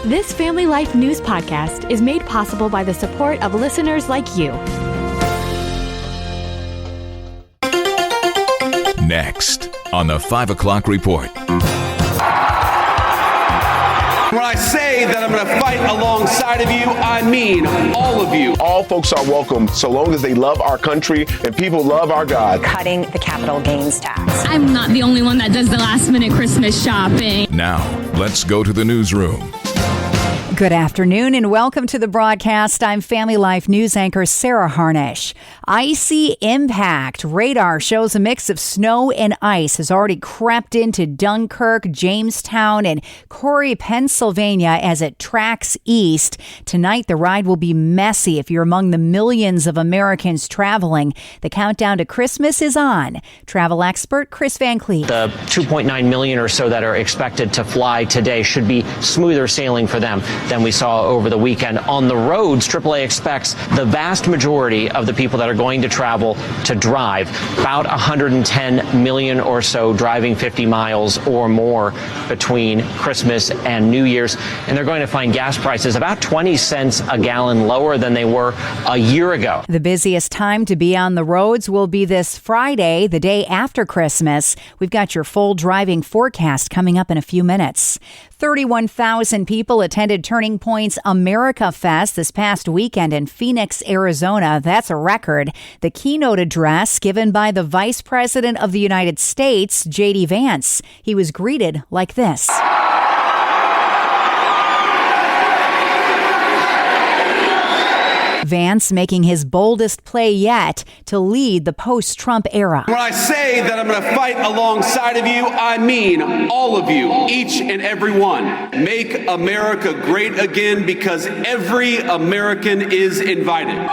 This Family Life News podcast is made possible by the support of listeners like you. Next on the 5 o'clock report. When I say that I'm going to fight alongside of you, I mean all of you. All folks are welcome so long as they love our country and people love our God. Cutting the capital gains tax. I'm not the only one that does the last minute Christmas shopping. Now, let's go to the newsroom. Good afternoon and welcome to the broadcast. I'm Family Life News anchor Sarah Harnish. Icy impact. Radar shows a mix of snow and ice has already crept into Dunkirk, Jamestown, and Corry, Pennsylvania as it tracks east. Tonight, the ride will be messy if you're among the millions of Americans traveling. The countdown to Christmas is on. Travel expert Chris Van Cleef. The 2.9 million or so that are expected to fly today should be smoother sailing for them than we saw over the weekend. On the roads, AAA expects the vast majority of the people that are going to travel to drive, about 110 million or so driving 50 miles or more between Christmas and New Year's. And they're going to find gas prices about 20 cents a gallon lower than they were a year ago. The busiest time to be on the roads will be this Friday, the day after Christmas. We've got your full driving forecast coming up in a few minutes. 31,000 people attended Turning Point's America Fest this past weekend in Phoenix, Arizona. That's a record. The keynote address given by the Vice President of the United States, J.D. Vance. He was greeted like this. Vance making his boldest play yet to lead the post-Trump era. When I say that I'm going to fight alongside of you, I mean all of you, each and every one. Make America great again because every American is invited.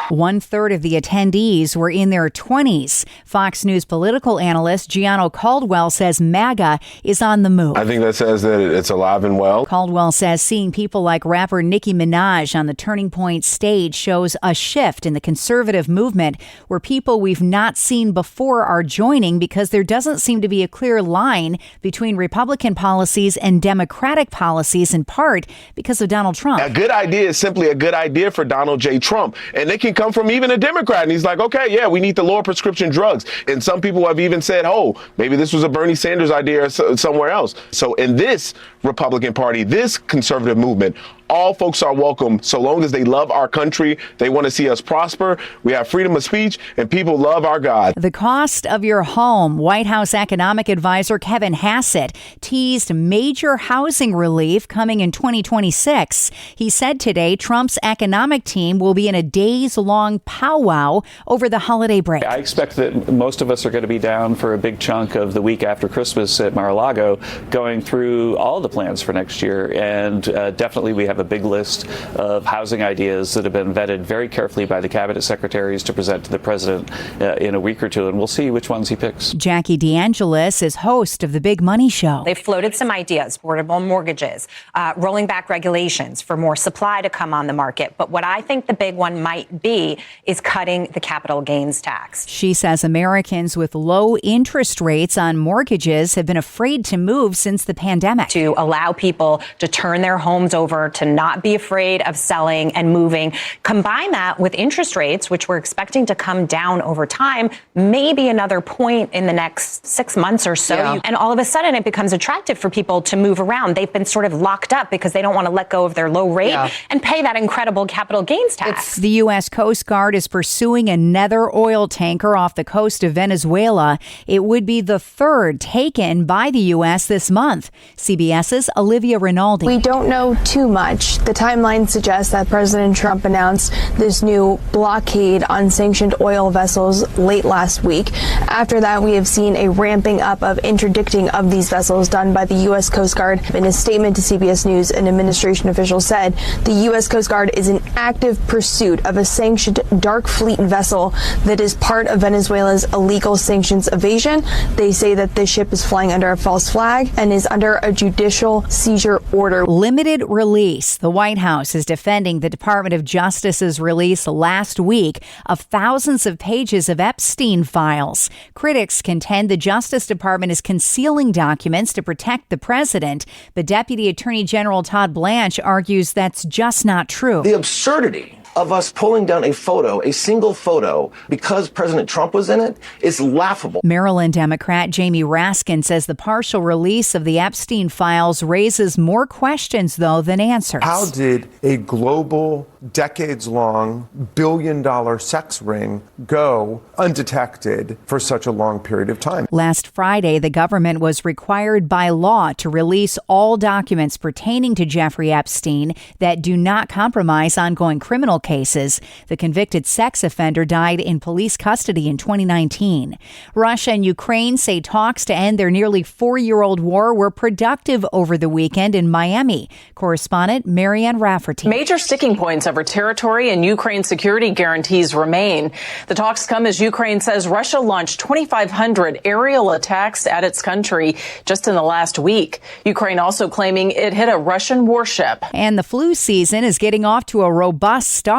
1/3 of the attendees were in their 20s. Fox News political analyst Gianno Caldwell says MAGA is on the move. I think that says that it's alive and well. Caldwell says seeing people like rapper Nicki Minaj on the Turning Point stage shows a shift in the conservative movement where people we've not seen before are joining because there doesn't seem to be a clear line between Republican policies and Democratic policies, in part because of Donald Trump. A good idea is simply a good idea for Donald J. Trump. And they can come from even a Democrat. And he's like, okay, yeah, we need to lower prescription drugs. And some people have even said, oh, maybe this was a Bernie Sanders idea or somewhere else. So in this Republican Party, this conservative movement, all folks are welcome so long as they love our country. They want to see us prosper. We have freedom of speech and people love our God. The cost of your home. White House economic advisor Kevin Hassett teased major housing relief coming in 2026. He said today Trump's economic team will be in a days-long powwow over the holiday break. I expect that most of us are going to be down for a big chunk of the week after Christmas at Mar-a-Lago, going through all the plans for next year. And definitely we have a big list of housing ideas that have been vetted very carefully by the cabinet secretaries to present to the president in a week or two, and we'll see which ones he picks. Jackie DeAngelis is host of The Big Money Show. They've floated some ideas, portable mortgages, rolling back regulations for more supply to come on the market. But what I think the big one might be is cutting the capital gains tax. She says Americans with low interest rates on mortgages have been afraid to move since the pandemic. To allow people to turn their homes over, to not be afraid of selling and moving. Combine that with interest rates, which we're expecting to come down over time, maybe another point in the next 6 months or so. Yeah. And all of a sudden it becomes attractive for people to move around. They've been sort of locked up because they don't want to let go of their low rate and pay that incredible capital gains tax. The U.S. Coast Guard is pursuing another oil tanker off the coast of Venezuela. It would be the third taken by the U.S. this month. CBS's Olivia Rinaldi. We don't know too much. The timeline suggests that President Trump announced this new blockade on sanctioned oil vessels late last week. After that, we have seen a ramping up of interdicting of these vessels done by the U.S. Coast Guard. In a statement to CBS News, an administration official said the U.S. Coast Guard is in active pursuit of a sanctioned dark fleet vessel that is part of Venezuela's illegal sanctions evasion. They say that this ship is flying under a false flag and is under a judicial seizure order. Limited release. case. The White House is defending the Department of Justice's release last week of thousands of pages of Epstein files. Critics contend the Justice Department is concealing documents to protect the president, but Deputy Attorney General Todd Blanche argues that's just not true. The absurdity of us pulling down a photo, a single photo, because President Trump was in it, is laughable. Maryland Democrat Jamie Raskin says the partial release of the Epstein files raises more questions, though, than answers. How did a global, decades-long, billion-dollar sex ring go undetected for such a long period of time? Last Friday, the government was required by law to release all documents pertaining to Jeffrey Epstein that do not compromise ongoing criminal cases. The convicted sex offender died in police custody in 2019. Russia and Ukraine say talks to end their nearly 4-year-old war were productive over the weekend in Miami. Correspondent Marianne Rafferty. Major sticking points over territory and Ukraine's security guarantees remain. The talks come as Ukraine says Russia launched 2,500 aerial attacks at its country just in the last week. Ukraine also claiming it hit a Russian warship. And the flu season is getting off to a robust start.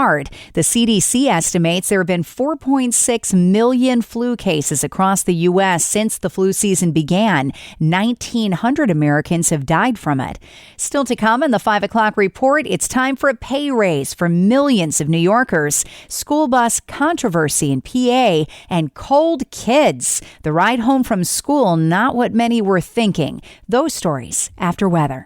The CDC estimates there have been 4.6 million flu cases across the U.S. since the flu season began. 1,900 Americans have died from it. Still to come in the 5 o'clock report, it's time for a pay raise for millions of New Yorkers, school bus controversy in PA, and cold kids. The ride home from school, not what many were thinking. Those stories after weather.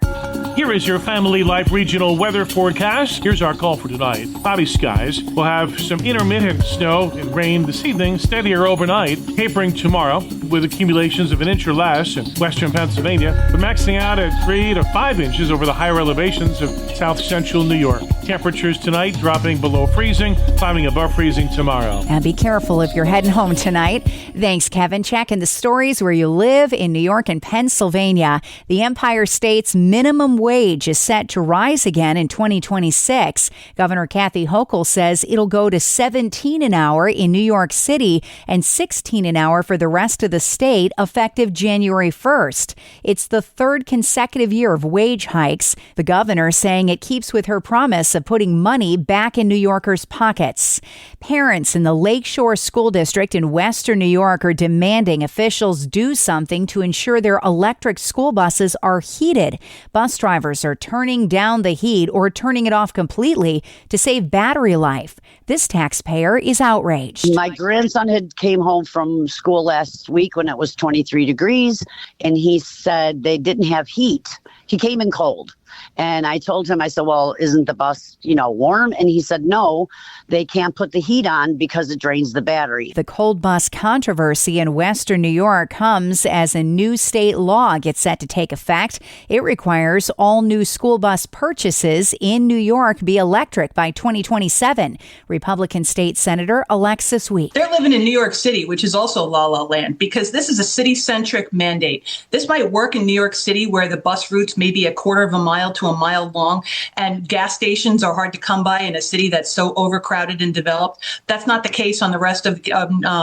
Here is your Family Life regional weather forecast. Here's our call for tonight. Cloudy skies. We'll have some intermittent snow and rain this evening, steadier overnight, tapering tomorrow with accumulations of an inch or less in western Pennsylvania, but maxing out at 3 to 5 inches over the higher elevations of south central New York. Temperatures tonight dropping below freezing, climbing above freezing tomorrow. And be careful if you're heading home tonight. Thanks, Kevin. Checking the stories where you live in New York and Pennsylvania. The Empire State's minimum wage is set to rise again in 2026. Governor Kathy Hochul says it'll go to $17 an hour in New York City and $16 an hour for the rest of the state effective January 1st. It's the third consecutive year of wage hikes. The governor saying it keeps with her promise of putting money back in New Yorkers' pockets. Parents in the Lakeshore School District in Western New York are demanding officials do something to ensure their electric school buses are heated. Bus drivers are turning down the heat or turning it off completely to save battery life. This taxpayer is outraged. My grandson came home from school last week when it was 23 degrees, and he said they didn't have heat. He came in cold. And I told him, I said, well, isn't the bus, warm? And he said, no, they can't put the heat on because it drains the battery. The cold bus controversy in Western New York comes as a new state law gets set to take effect. It requires all new school bus purchases in New York be electric by 2027. Republican State Senator Alexis Wheat. They're living in New York City, which is also la la land, because this is a city-centric mandate. This might work in New York City where the bus routes may be a quarter of a mile to a mile long, and gas stations are hard to come by in a city that's so overcrowded and developed. That's not the case on the rest of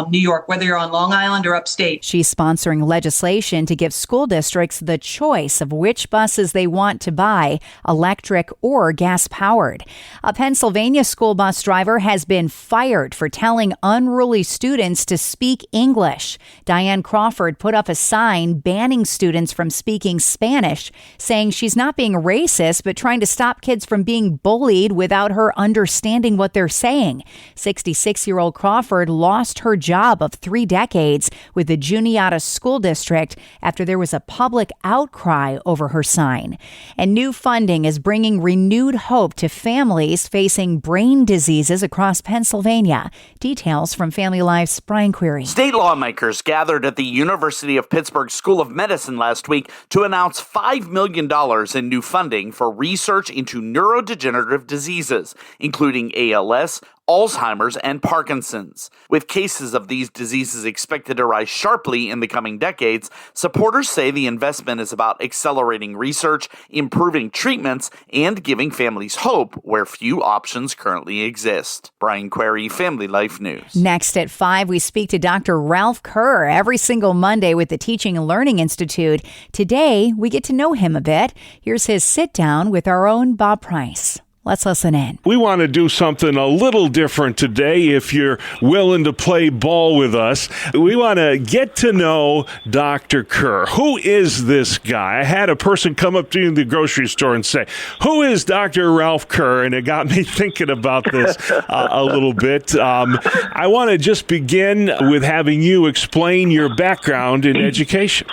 New York, whether you're on Long Island or upstate. She's sponsoring legislation to give school districts the choice of which buses they want to buy, electric or gas-powered. A Pennsylvania school bus driver has been fired for telling unruly students to speak English. Diane Crawford put up a sign banning students from speaking Spanish, saying she's not being racist, but trying to stop kids from being bullied without her understanding what they're saying. 66-year-old Crawford lost her job of 3 decades with the Juniata School District after there was a public outcry over her sign. And new funding is bringing renewed hope to families facing brain diseases across Pennsylvania. Details from Family Life's Brian Query. State lawmakers gathered at the University of Pittsburgh School of Medicine last week to announce $5 million in new funding for research into neurodegenerative diseases, including ALS, Alzheimer's, and Parkinson's. With cases of these diseases expected to rise sharply in the coming decades, supporters say the investment is about accelerating research, improving treatments, and giving families hope where few options currently exist. Brian Query, Family Life News. Next at 5, we speak to Dr. Ralph Kerr every single Monday with the Teaching and Learning Institute. Today, we get to know him a bit. Here's his sit-down with our own Bob Price. Let's listen in. We want to do something a little different today. If you're willing to play ball with us, we want to get to know Dr. Kerr. Who is this guy? I had a person come up to me in the grocery store and say, "Who is Dr. Ralph Kerr?" And it got me thinking about this a little bit. I want to just begin with having you explain your background in education.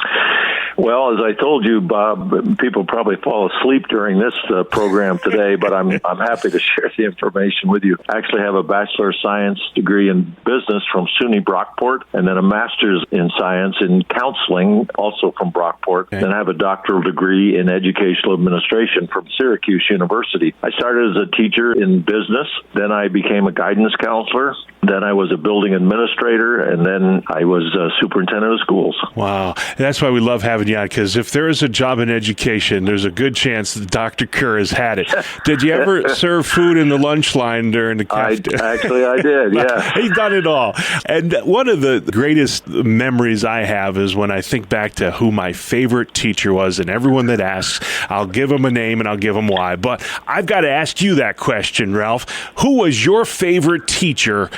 Well, as I told you, Bob, people probably fall asleep during this program today, but I'm happy to share the information with you. I actually have a Bachelor of Science degree in business from SUNY Brockport, and then a Master's in Science in Counseling, also from Brockport. Okay. Then I have a doctoral degree in Educational Administration from Syracuse University. I started as a teacher in business, then I became a guidance counselor, then I was a building administrator, and then I was a superintendent of schools. Wow. That's why we love having you on, because if there is a job in education, there's a good chance that Dr. Kerr has had it. Did you ever serve food in the lunch line during the cafeteria? Actually, I did, yeah. He's done it all. And one of the greatest memories I have is when I think back to who my favorite teacher was, and everyone that asks, I'll give them a name and I'll give them why. But I've got to ask you that question, Ralph. Who was your favorite teacher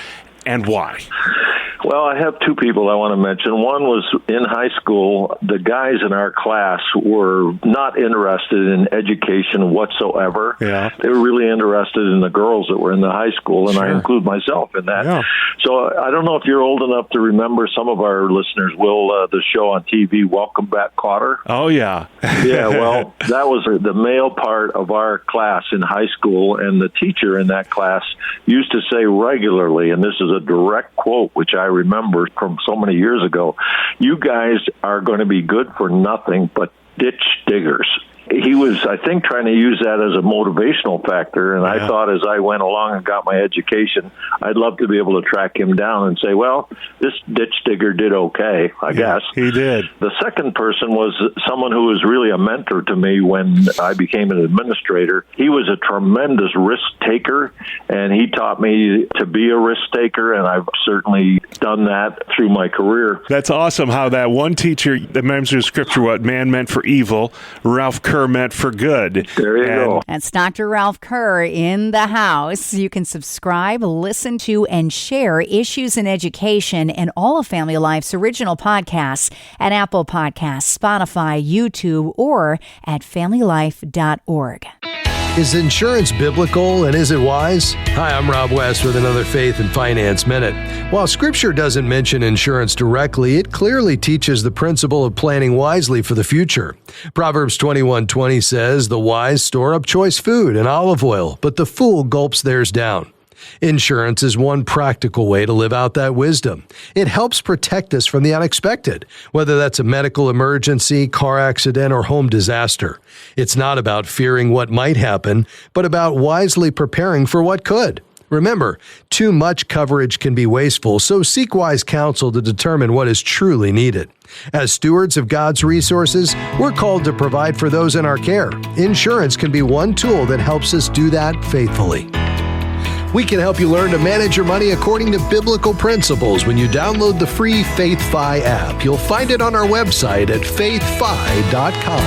and why? Well, I have two people I want to mention. One was in high school. The guys in our class were not interested in education whatsoever. Yeah. They were really interested in the girls that were in the high school, and sure. I include myself in that. Yeah. So I don't know if you're old enough to remember, some of our listeners will, the show on TV, Welcome Back, Kotter. Oh, yeah. Yeah, well, that was the male part of our class in high school, and the teacher in that class used to say regularly, and this is a direct quote, which I remember from so many years ago, "You guys are going to be good for nothing but ditch diggers." He was, I think, trying to use that as a motivational factor, and I thought as I went along and got my education, I'd love to be able to track him down and say, well, this ditch digger did okay, I guess. He did. The second person was someone who was really a mentor to me when I became an administrator. He was a tremendous risk taker, and he taught me to be a risk taker, and I've certainly done that through my career. That's awesome how that one teacher that remembers the scripture, what man meant for evil, Ralph Kerr meant for good. There you go. That's Dr. Ralph Kerr in the house. You can subscribe, listen to, and share Issues in Education and all of Family Life's original podcasts at Apple Podcasts, Spotify, YouTube, or at familylife.org. Is insurance biblical and is it wise? Hi, I'm Rob West with another Faith and Finance Minute. While Scripture doesn't mention insurance directly, it clearly teaches the principle of planning wisely for the future. Proverbs 21:20 says, "The wise store up choice food and olive oil, but the fool gulps theirs down." Insurance is one practical way to live out that wisdom. It helps protect us from the unexpected, whether that's a medical emergency, car accident, or home disaster. It's not about fearing what might happen, but about wisely preparing for what could. Remember, too much coverage can be wasteful, so seek wise counsel to determine what is truly needed. As stewards of God's resources, we're called to provide for those in our care. Insurance can be one tool that helps us do that faithfully. We can help you learn to manage your money according to biblical principles when you download the free FaithFi app. You'll find it on our website at faithfi.com.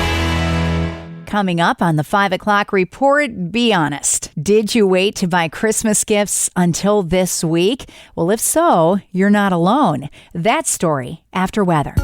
Coming up on the 5 o'clock report, be honest. Did you wait to buy Christmas gifts until this week? Well, if so, you're not alone. That story after weather.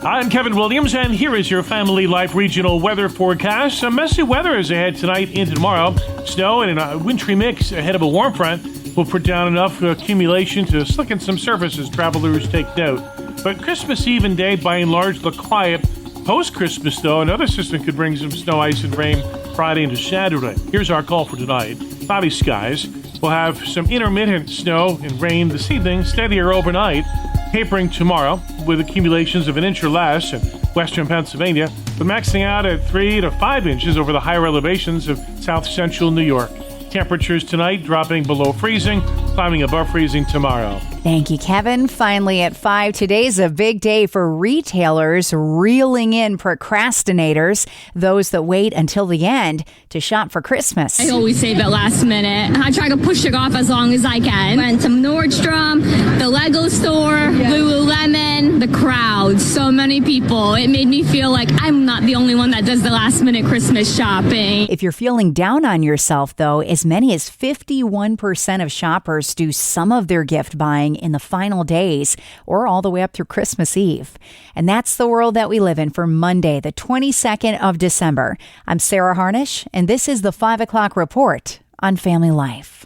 I'm Kevin Williams, and here is your Family Life regional weather forecast. Some messy weather is ahead tonight into tomorrow. Snow and a wintry mix ahead of a warm front will put down enough accumulation to slicken some surfaces travelers take note. But Christmas Eve and day, by and large, look quiet. Post-Christmas, though, another system could bring some snow, ice, and rain Friday into Saturday. Here's our call for tonight. Cloudy skies. We'll have some intermittent snow and rain this evening, steadier overnight. Tapering tomorrow with accumulations of an inch or less in western Pennsylvania, but maxing out at 3 to 5 inches over the higher elevations of south central New York. Temperatures tonight dropping below freezing, climbing above freezing tomorrow. Thank you, Kevin. Finally at 5, today's a big day for retailers reeling in procrastinators, those that wait until the end to shop for Christmas. I always save it last minute. I try to push it off as long as I can. Went to Nordstrom, the Lego store, Lululemon, the crowd, so many people. It made me feel like I'm not the only one that does the last minute Christmas shopping. If you're feeling down on yourself, though, as many as 51% of shoppers do some of their gift buying in the final days or all the way up through Christmas Eve. And that's the world that we live in for Monday, the 22nd of December. I'm Sarah Harnish, and this is the 5 o'clock report on Family Life.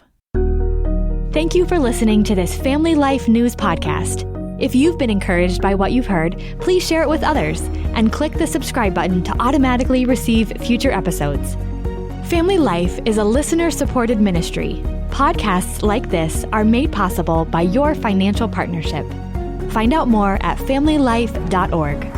Thank you for listening to this Family Life News podcast. If you've been encouraged by what you've heard, please share it with others and click the subscribe button to automatically receive future episodes. Family Life is a listener-supported ministry. Podcasts like this are made possible by your financial partnership. Find out more at familylife.org.